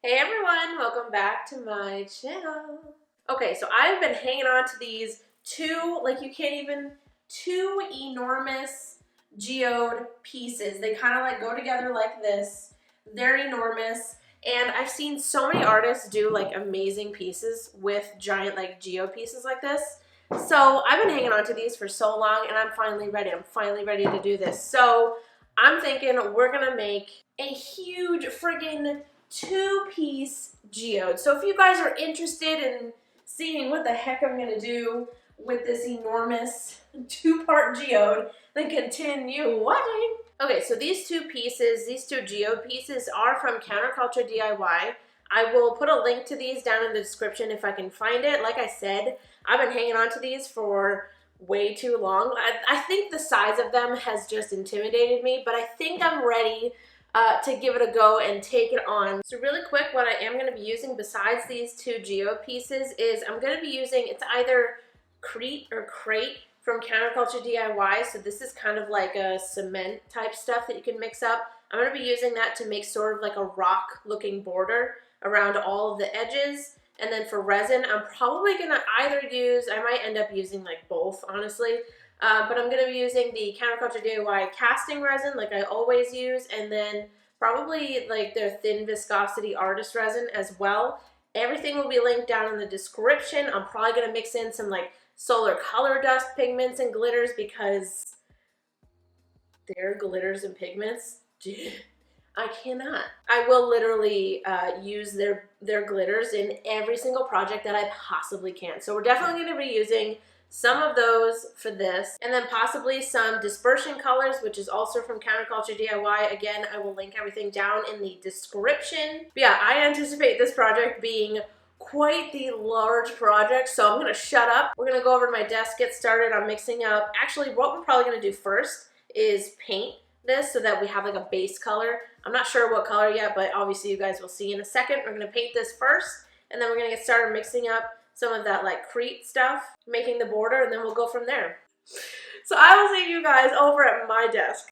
Hey everyone, welcome back to my channel. Okay, so I've been hanging on to these two enormous geode pieces. They kind of like go together like this. They're enormous. And I've seen so many artists do like amazing pieces with giant like geode pieces like this. So I've been hanging on to these for so long and I'm finally ready. I'm finally ready to do this. So I'm thinking we're gonna make a huge friggin' two-piece geode. So if you guys are interested in seeing what the heck I'm gonna do with this enormous two-part geode, then continue watching. Okay, so these two geode pieces are from CounterCultureDIY. I will put a link to these down in the description if I can find it. Like I said, I've been hanging on to these for way too long. I think the size of them has just intimidated me, but I think I'm ready to give it a go and take it on. So really quick, what I am going to be using besides these two geode pieces is I'm going to be using, it's either Crete or Crate from CounterCultureDIY. So this is kind of like a cement type stuff that you can mix up. I'm going to be using that to make sort of like a rock looking border around all of the edges. And then for resin, I'm probably going to either use, I might end up using like both, honestly. But I'm going to be using the CounterCultureDIY casting resin like I always use, and then probably like their thin viscosity artist resin as well. Everything will be linked down in the description. I'm probably going to mix in some like solar color dust pigments and glitters because their glitters and pigments, I cannot. I will literally use their glitters in every single project that I possibly can. So we're definitely going to be using some of those for this, and then possibly some dispersion colors, which is also from CounterCultureDIY. Again, I will link everything down in the description. But yeah, I anticipate this project being quite the large project, so I'm gonna shut up. We're gonna go over to my desk, get started on mixing up. Actually, what we're probably gonna do first is paint this so that we have like a base color. I'm not sure what color yet, but obviously you guys will see in a second. We're gonna paint this first, and then we're gonna get started mixing up some of that like Crete stuff, making the border, and then we'll go from there. So I will see you guys over at my desk.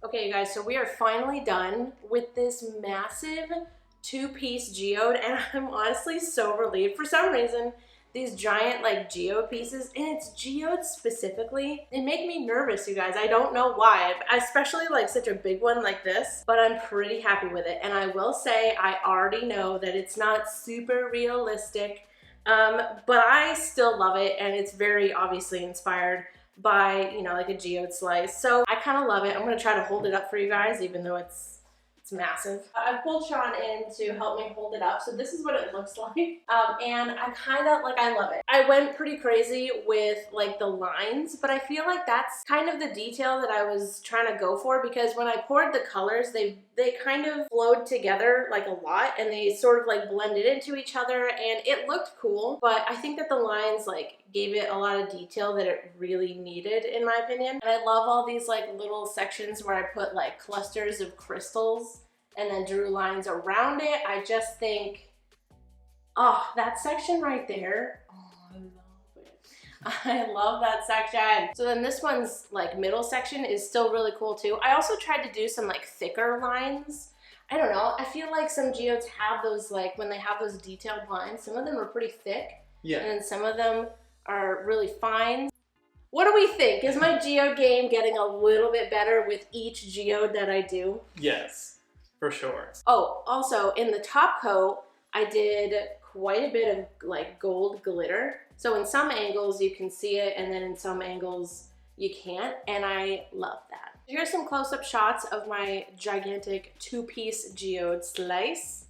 Okay, you guys, so we are finally done with this massive two-piece geode, and I'm honestly so relieved. For some reason, these giant like geode pieces, and it's geode specifically, they make me nervous, you guys. I don't know why, especially like such a big one like this, but I'm pretty happy with it. And I will say, I already know that it's not super realistic, but I still love it, and it's very obviously inspired by, you know, like a geode slice. So I kind of love it. I'm gonna try to hold it up for you guys, even though it's massive. I pulled Sean in to help me hold it up. So this is what it looks like. And I kind of, like, I love it. I went pretty crazy with like the lines, but I feel like that's kind of the detail that I was trying to go for, because when I poured the colors, they kind of flowed together like a lot, and they sort of like blended into each other, and it looked cool. But I think that the lines like gave it a lot of detail that it really needed, in my opinion. And I love all these like little sections where I put like clusters of crystals and then drew lines around it. I just think, oh, that section right there, oh, I love it. I love that section. So then this one's like middle section is still really cool too. I also tried to do some like thicker lines. I don't know, I feel like some geodes have those, like when they have those detailed lines, some of them are pretty thick. Yeah. And then some of them are really fine. What do we think? Is my geode game getting a little bit better with each geode that I do? Yes. For sure. Oh, also in the top coat, I did quite a bit of like gold glitter. So in some angles you can see it, and then in some angles you can't, and I love that. Here's some close-up shots of my gigantic two-piece geode slice.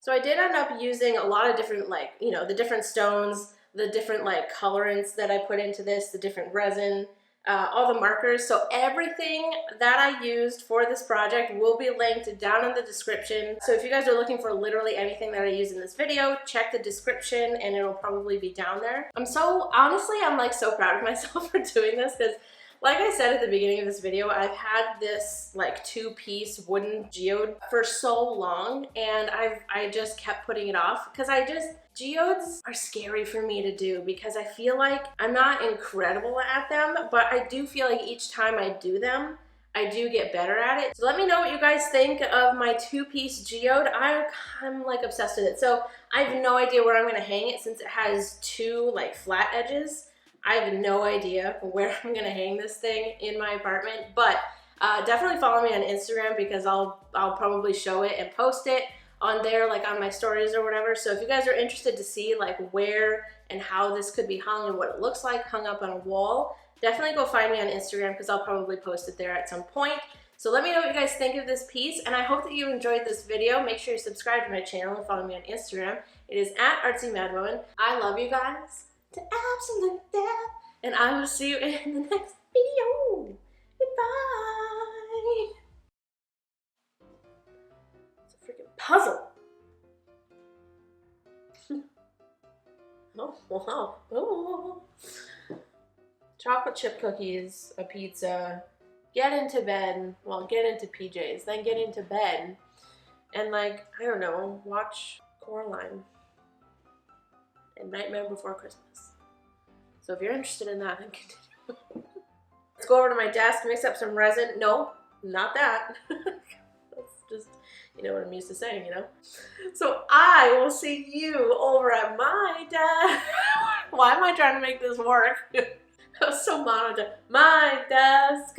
So I did end up using a lot of different, like, you know, the different stones, the different like colorants that I put into this, the different resin, all the markers. So everything that I used for this project will be linked down in the description. So if you guys are looking for literally anything that I use in this video, check the description and it'll probably be down there. Honestly, I'm like so proud of myself for doing this, because like I said at the beginning of this video, I've had this like two-piece wooden geode for so long, and I just kept putting it off because geodes are scary for me to do, because I feel like I'm not incredible at them, but I do feel like each time I do them, I do get better at it. So let me know what you guys think of my two-piece geode. I'm like obsessed with it. So I have no idea where I'm gonna hang it, since it has two like flat edges. I have no idea where I'm gonna hang this thing in my apartment, but definitely follow me on Instagram, because I'll probably show it and post it on there, like on my stories or whatever. So if you guys are interested to see like where and how this could be hung and what it looks like hung up on a wall, definitely go find me on Instagram, because I'll probably post it there at some point. So let me know what you guys think of this piece, and I hope that you enjoyed this video. Make sure you subscribe to my channel and follow me on Instagram. It is at Artsymadwoman. I love you guys to absolute death, and I will see you in the next video. Goodbye. It's a freaking puzzle. Oh, wow. Oh. chocolate chip cookies, a pizza, get into bed, well, get into PJs, then get into bed, and like, I don't know, watch Coraline and Nightmare Before Christmas. So if you're interested in that, then continue. Let's go over to my desk, mix up some resin. No, not that. That's just, you know what I'm used to saying, you know? So I will see you over at my desk. Why am I trying to make this work? That was so monotone. My desk.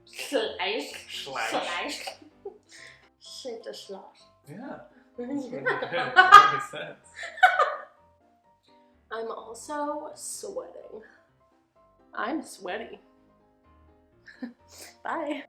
Slice. Slice. Shit the slosh. Yeah. That makes sense. I'm also sweating. I'm sweaty. Bye.